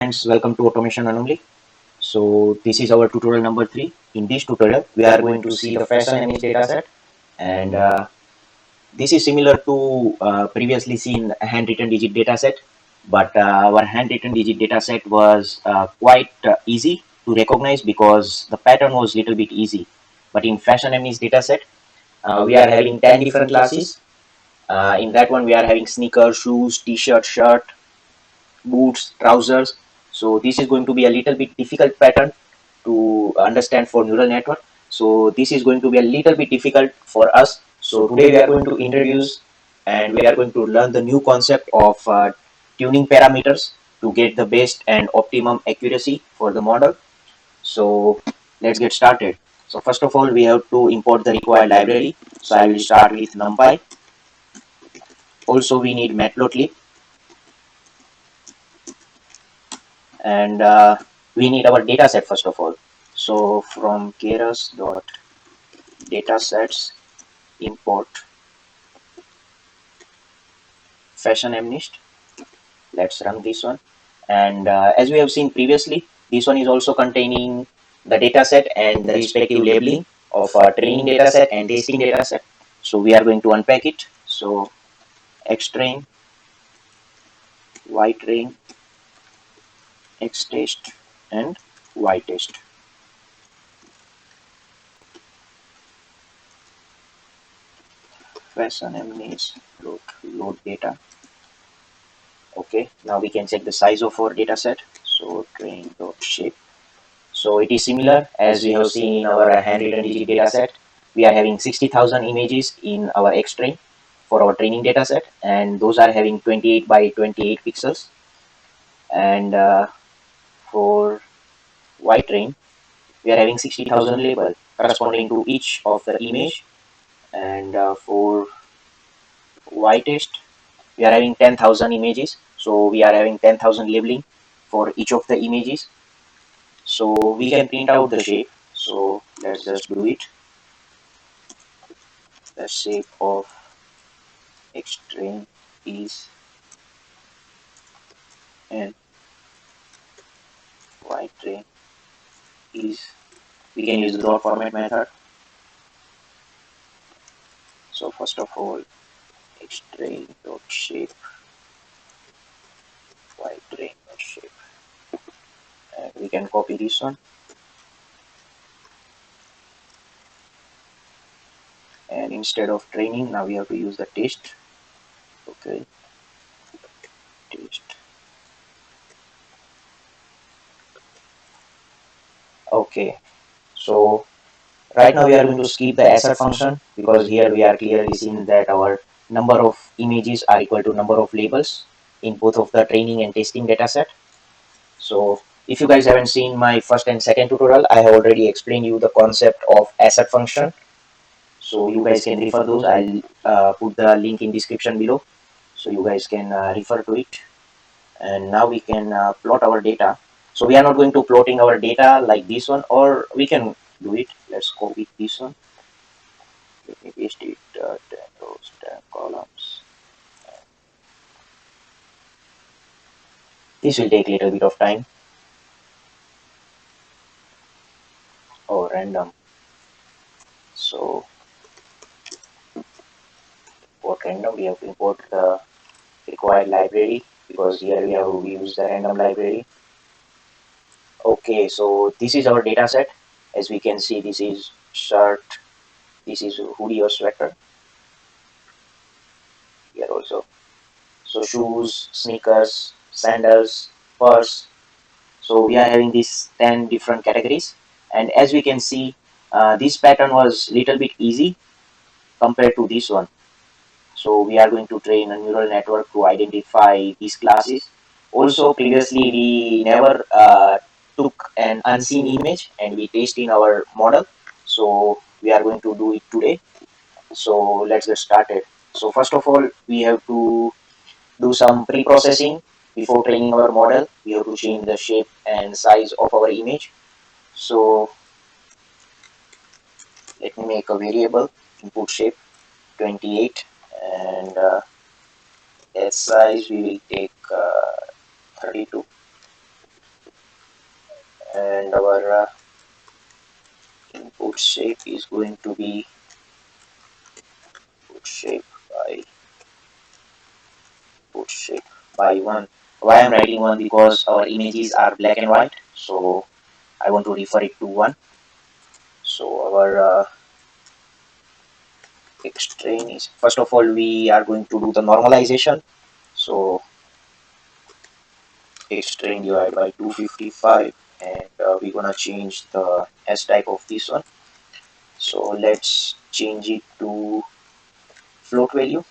Friends, welcome to Automation Anomaly. So this is our tutorial number 3. In this tutorial, we are going to see the fashion image dataset, and this is similar to previously seen handwritten digit dataset, but our handwritten digit dataset was quite easy to recognize because the pattern was little bit easy. But in fashion image dataset, we are having 10 different classes. In that one, we are having sneakers, shoes, t-shirt, shirt, boots, trousers. So this is going to be a little bit difficult pattern to understand for neural network. So this is going to be a little bit difficult for us. So today we are going to introduce and we are going to learn the new concept of tuning parameters to get the best and optimum accuracy for the model. So let's get started. So first of all, we have to import the required library. So I will start with NumPy. Also, we need Matplotlib, and we need our data set first of all. So from keras dot datasets import fashion mnist. Let's run this one. And as we have seen previously, this one is also containing the dataset and the respective labeling of our training dataset and testing dataset. So we are going to unpack it. So xtrain, ytrain, xtest, and ytest. Fashion mnist load data. Okay, now we can check the size of our data set. So train.shape. So it is similar as we have seen in our handwritten digit data set. We are having 60,000 images in our xtrain for our training data set, and those are having 28 by 28 pixels. And for ytrain, we are having 60,000 label corresponding to each of the image. And for ytest, we are having 10,000 images. So we are having 10,000 labeling for each of the images. So we can print out the shape. So let's just do it. The shape of xtrain is and ytrain is. We can use the dot format method. So first of all, xtrain dot shape, ytrain dot shape, and we can copy this one. And instead of training, now we have to use the test. Okay, test. Okay, so right now we are going to skip the assert function because here we are clearly seeing that our number of images are equal to number of labels in both of the training and testing dataset. So if you guys haven't seen my first and second tutorial, I have already explained you the concept of assert function. So you guys can refer those. I'll put the link in description below. So you guys can refer to it. And now we can plot our data. So we are not going to plotting our data like this one, or we can do it. Let's copy this one. Let me paste it, 10 rows, 10 columns. This will take a little bit of time. Oh, random. So for random, we have to import the required library because here we have to use the random library. Okay, so this is our data set. As we can see, this is shirt, this is hoodie or sweater here also. So shoes, sneakers, sandals, purse. So we are having these 10 different categories. And as we can see, this pattern was little bit easy compared to this one. So we are going to train a neural network to identify these classes. Also, previously we never took an unseen image and we test in our model. So we are going to do it today. So let's get started. So first of all, we have to do some pre-processing before training our model. We have to change the shape and size of our image. So let me make a variable input shape 28 and S size we will take 32. and our input shape is going to be input shape by input shape by 1. Why I'm writing 1? Because our images are black and white, so I want to refer it to 1. So our extrain is, first of all, we are going to do the normalization. So extrain divided by 255, and we're gonna change the S type of this one. So let's change it to float value.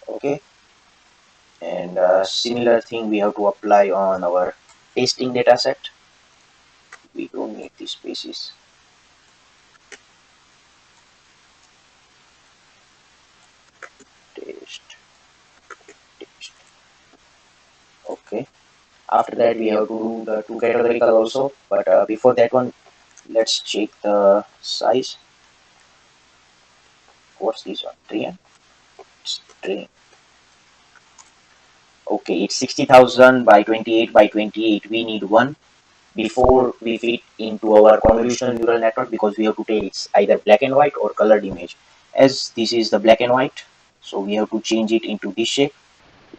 Okay, and similar thing we have to apply on our testing data set. We don't need these spaces. Test, test. Okay, after that we have to do the two categorical also, but before that one, let's check the size. What's this one? 3 and string. Okay, it's 60,000 by 28 by 28. We need one before we fit into our convolutional neural network, because we have to take it's either black and white or colored image. As this is the black and white, so we have to change it into this shape.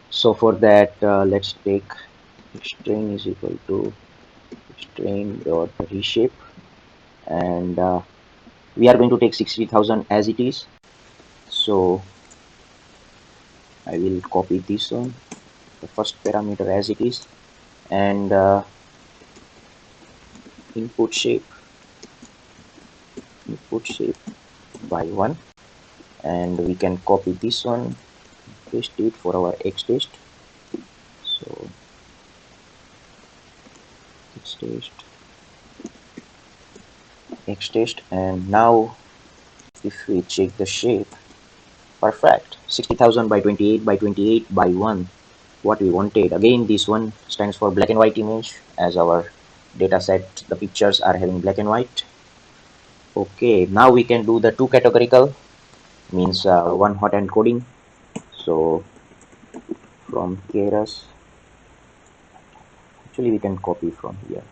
So for that, let's take string is equal to string dot reshape, and we are going to take 60,000 as it is. So I will copy this one, the first parameter as it is, and input shape by 1, and we can copy this one, paste it for our X test. So X test, and now if we check the shape, perfect, 60,000 by 28 by 28 by 1, what we wanted. Again, this one stands for black and white image, as our data set, the pictures are having black and white. Okay, now we can do the two categorical, means one hot encoding. So from Keras, actually we can copy from here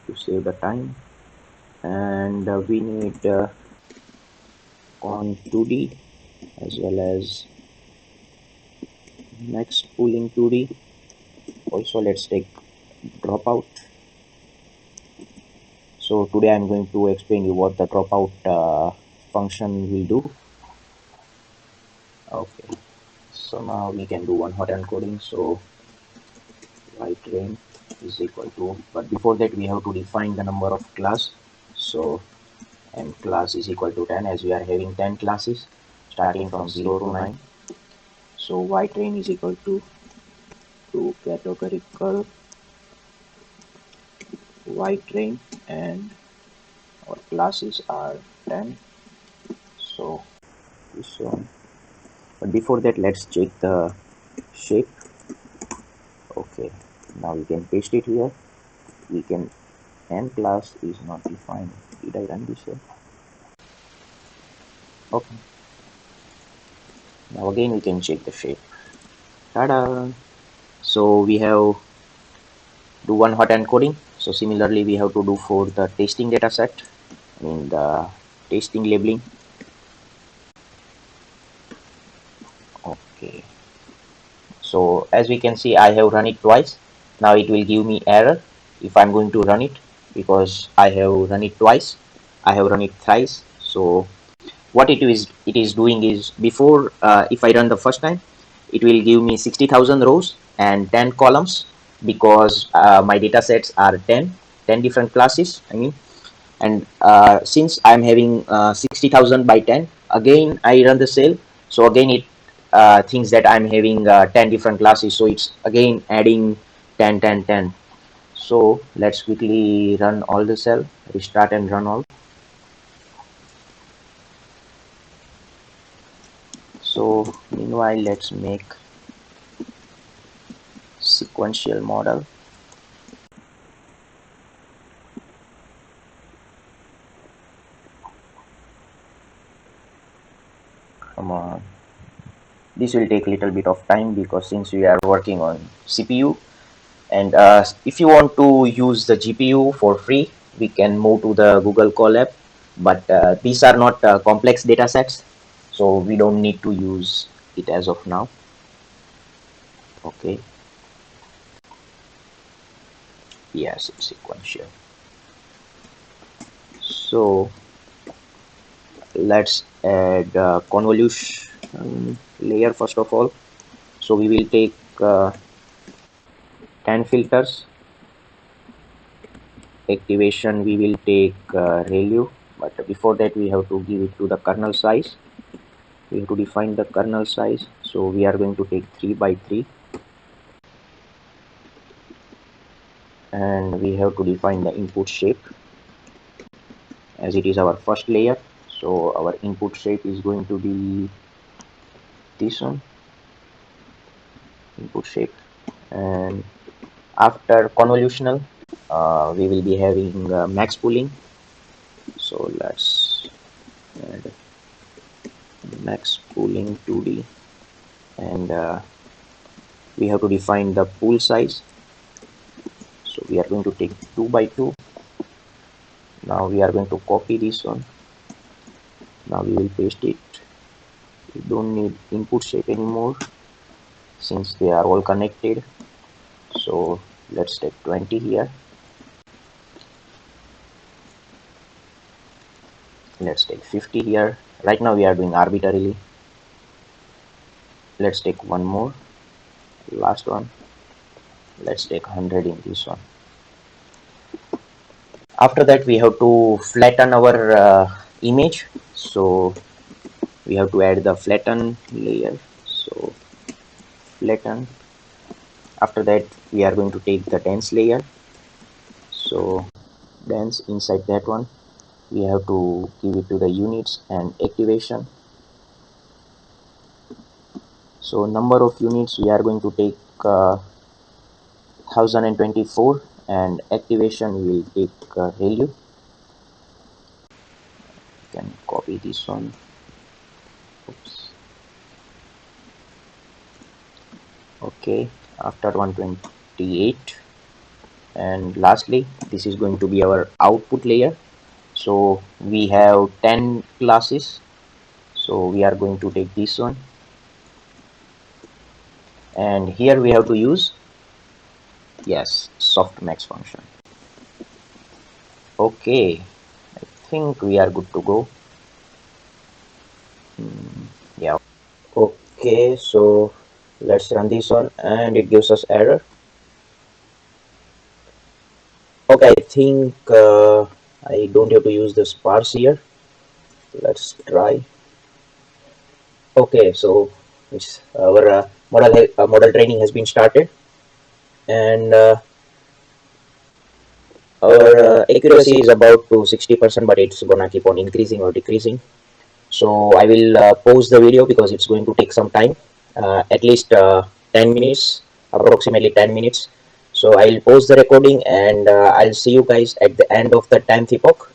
to save the time, and we need on 2D as well as max pooling 2D. Also let's take dropout. So today I'm going to explain you what the dropout function will do. Okay, so now we can do one hot encoding. So white train is equal to, but before that we have to define the number of class. So and class is equal to 10, as we are having 10 classes starting from 0 to 9. So white train is equal to categorical white train, and our classes are 10. So this one, but before that let's check the shape. Okay, now we can paste it here. We can, and class is not defined. Did I run this here? Okay, now again we can check the shape. Ta-da! So we have do one hot encoding. So similarly we have to do for the testing data set, I mean the testing labeling. Okay, so as we can see, I have run it twice. Now it will give me error if I'm going to run it, because I have run it twice. I have run it thrice. So what it is doing is, before if I run the first time, it will give me 60,000 rows and 10 columns, because my data sets are 10 different classes, I mean. And since I'm having 60,000 by 10, again I run the cell, so again it thinks that I'm having 10 different classes, so it's again adding 10 10 10. So let's quickly run all the cell, restart and run all. So meanwhile let's make sequential model. Come on. This will take a little bit of time because since we are working on CPU, and if you want to use the GPU for free, we can move to the Google Colab, but these are not complex data sets, so we don't need to use it as of now. Okay, yes, it's sequential. So let's add convolution layer first of all. So we will take 10 filters. Activation we will take ReLU, but before that we have to give it to the kernel size. We have to define the kernel size, so we are going to take 3 by 3, and we have to define the input shape as it is our first layer. So our input shape is going to be this one, input shape. And after convolutional, we will be having max pooling. So let's add max pooling 2D, and we have to define the pool size. So we are going to take 2 by 2. Now we are going to copy this one. Now we will paste it. We don't need input shape anymore since they are all connected. So let's take 20 here. Let's take 50 here. Right now we are doing arbitrarily. Let's take one more. Last one. Let's take 100 in this one. After that we have to flatten our image. So we have to add the flatten layer. So flatten. After that we are going to take the dense layer. So dense, inside that one we have to give it to the units and activation. So number of units we are going to take 1024, and activation we will take ReLU. You can copy this one. Oops. Okay, after 128, and lastly this is going to be our output layer. So we have 10 classes, so we are going to take this one, and here we have to use, yes, softmax function. Okay, I think we are good to go. Yeah. Okay, so let's run this one, and it gives us error. Okay, I think I don't have to use the sparse here. Let's try. Okay, so it's our model training has been started, and our accuracy is about to 60%, but it's gonna keep on increasing or decreasing. So I will pause the video because it's going to take some time, at least 10 minutes, approximately 10 minutes. So I'll pause the recording, and I'll see you guys at the end of the 10th epoch.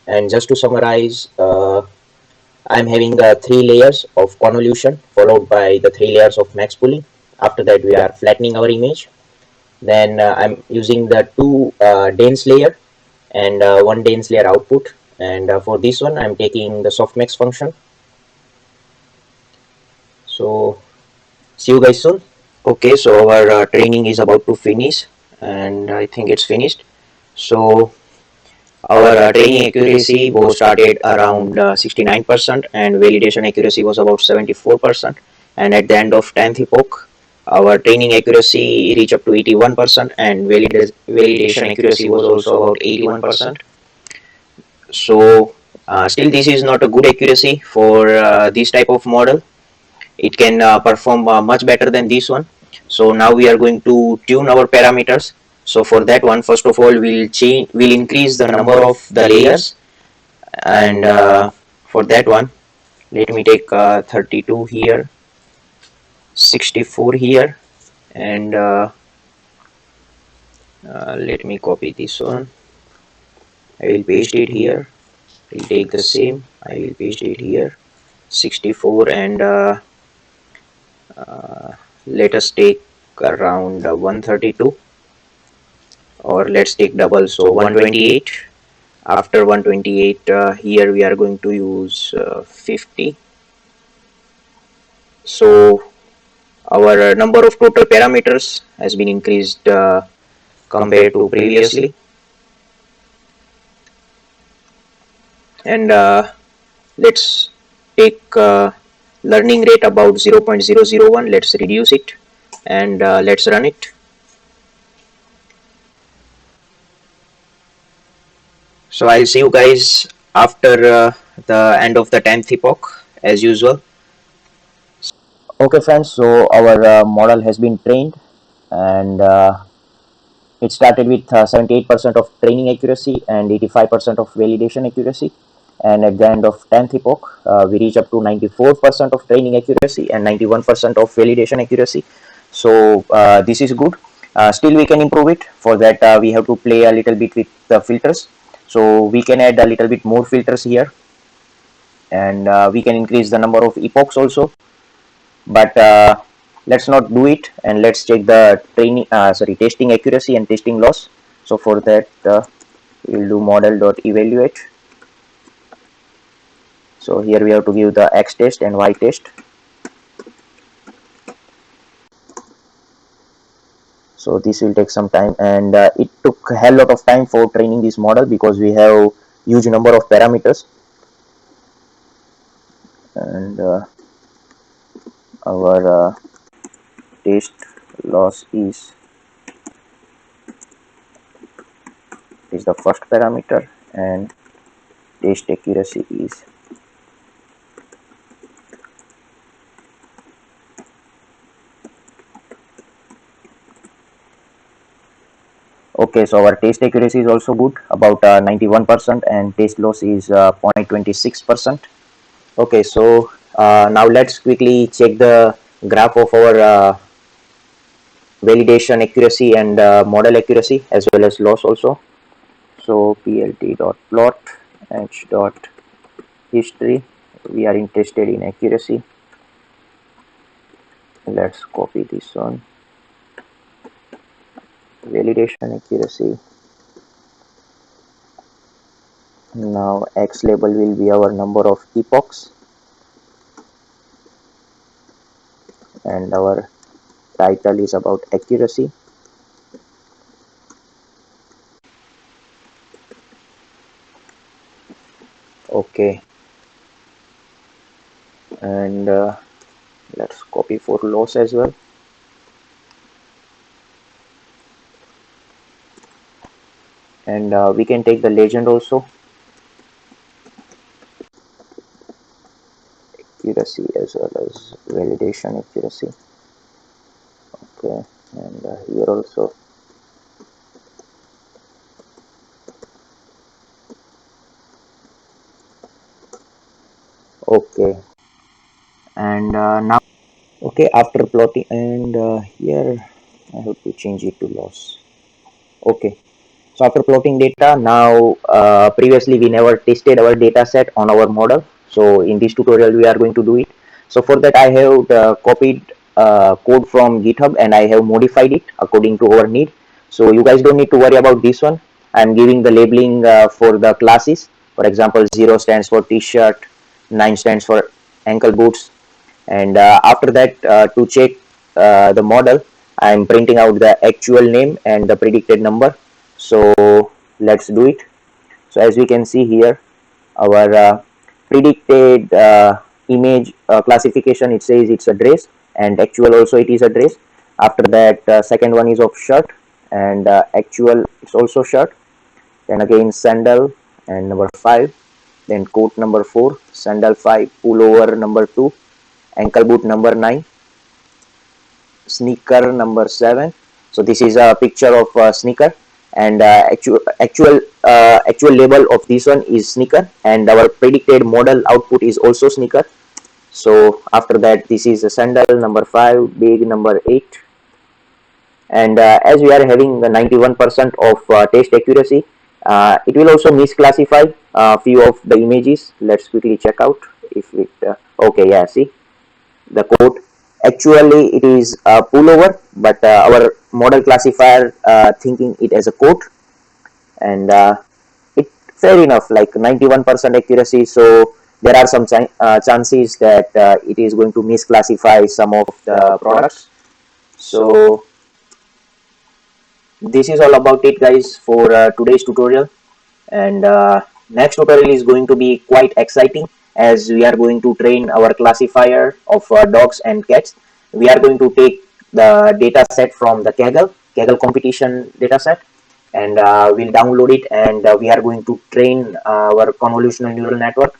And just to summarize, I'm having 3 layers of convolution followed by the 3 layers of max pooling. After that we are flattening our image. Then I'm using the 2 dense layer and 1 dense layer output, and for this one I'm taking the softmax function. So see you guys soon. Okay, so our training is about to finish, and I think it's finished. So our training accuracy was started around 69%, and validation accuracy was about 74%. And at the end of 10th epoch, our training accuracy reached up to 81%, and validation accuracy was also about 81%. So still this is not a good accuracy for this type of model. It can perform much better than this one. So now we are going to tune our parameters. So for that one, first of all we'll increase the number of the layers, and for that one let me take 32 here, 64 here, and let me copy this one. I will paste it here. I'll take the same, I will paste it here, 64, and Let us take around 132, or let's take double, so 128. After 128, here we are going to use 50. So our number of total parameters has been increased compared to previously. And let's take learning rate about 0.001. Let's reduce it, and let's run it. So I'll see you guys after the end of the 10th epoch as usual. Okay friends, so our model has been trained, and it started with 78% of training accuracy and 85% of validation accuracy. And at the end of 10th epoch, we reach up to 94% of training accuracy and 91% of validation accuracy. So this is good. Still we can improve it. For that we have to play a little bit with the filters. So we can add a little bit more filters here, and we can increase the number of epochs also. But let's not do it, and let's check the testing accuracy and testing loss. So for that we'll do model.evaluate. So here we have to give the x test and y test. So this will take some time, and it took a hell lot of time for training this model because we have huge number of parameters. And our test loss is the first parameter, and test accuracy is okay. So our test accuracy is also good, about 91%, and test loss is 0.26%. Okay, so now let's quickly check the graph of our validation accuracy and model accuracy as well as loss also. So plt.plot h.history, we are interested in accuracy. Let's copy this one, validation accuracy. Now x label will be our number of epochs, and our title is about accuracy. Okay, and let's copy for loss as well. And we can take the legend also, accuracy as well as validation accuracy. Okay, and here also. Okay, and now okay, after plotting, and here I have to change it to loss. Okay, so after plotting data, now previously we never tested our data set on our model, so in this tutorial we are going to do it. So for that I have copied code from GitHub, and I have modified it according to our need. So you guys don't need to worry about this one. I'm giving the labeling for the classes. For example, 0 stands for t-shirt, 9 stands for ankle boots, and after that to check the model, I'm printing out the actual name and the predicted number. So let's do it. So as we can see here, our predicted image classification, it says it's a dress, and actual also it is a dress. After that second one is of shirt, and actual it's also shirt. Then again sandal, and number 5, then coat number 4, sandal 5, pullover number 2, ankle boot number 9, sneaker number 7. So this is a picture of a sneaker, and actual label of this one is sneaker, and our predicted model output is also sneaker. So after that, this is a sandal number 5, big number 8, and as we are having the 91% of test accuracy, it will also misclassify a few of the images. Let's quickly check out if it okay, yeah, see the code. Actually it is a pullover, but our model classifier thinking it as a coat, and it fair enough, like 91% accuracy. So there are some chances that it is going to misclassify some of the products. So this is all about it, guys, for today's tutorial. And next tutorial is going to be quite exciting, as we are going to train our classifier of dogs and cats. We are going to take the data set from the Kaggle competition data set, and we'll download it, and we are going to train our convolutional neural network.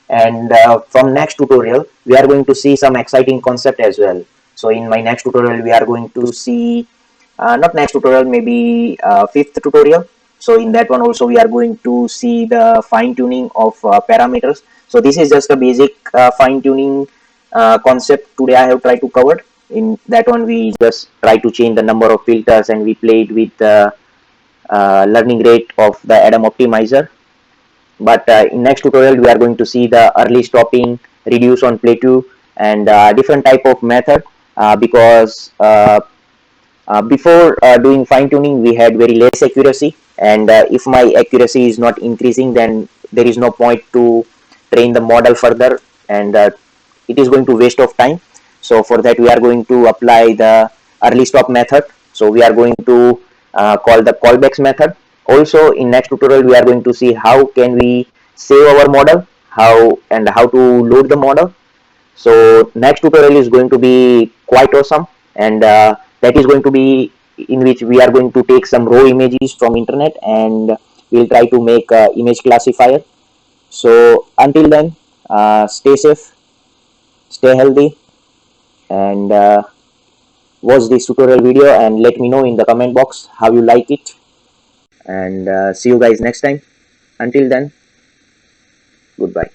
And from next tutorial we are going to see some exciting concept as well. So in my next tutorial we are going to see, not next tutorial, maybe fifth tutorial. So in that one also we are going to see the fine tuning of parameters. So this is just a basic fine tuning concept today I have tried to cover. In that one we just try to change the number of filters, and we played with the learning rate of the Adam optimizer. But in next tutorial we are going to see the early stopping, reduce on plateau, and different type of method, because before doing fine tuning we had very less accuracy, and if my accuracy is not increasing, then there is no point to train the model further, and it is going to waste of time. So for that we are going to apply the early stop method. So we are going to call the callbacks method. Also in next tutorial we are going to see how can we save our model, how to load the model. So next tutorial is going to be quite awesome, and that is going to be in which we are going to take some raw images from internet, and we'll try to make image classifier. So until then, stay safe, stay healthy, and watch this tutorial video, and let me know in the comment box how you like it. And see you guys next time. Until then, goodbye.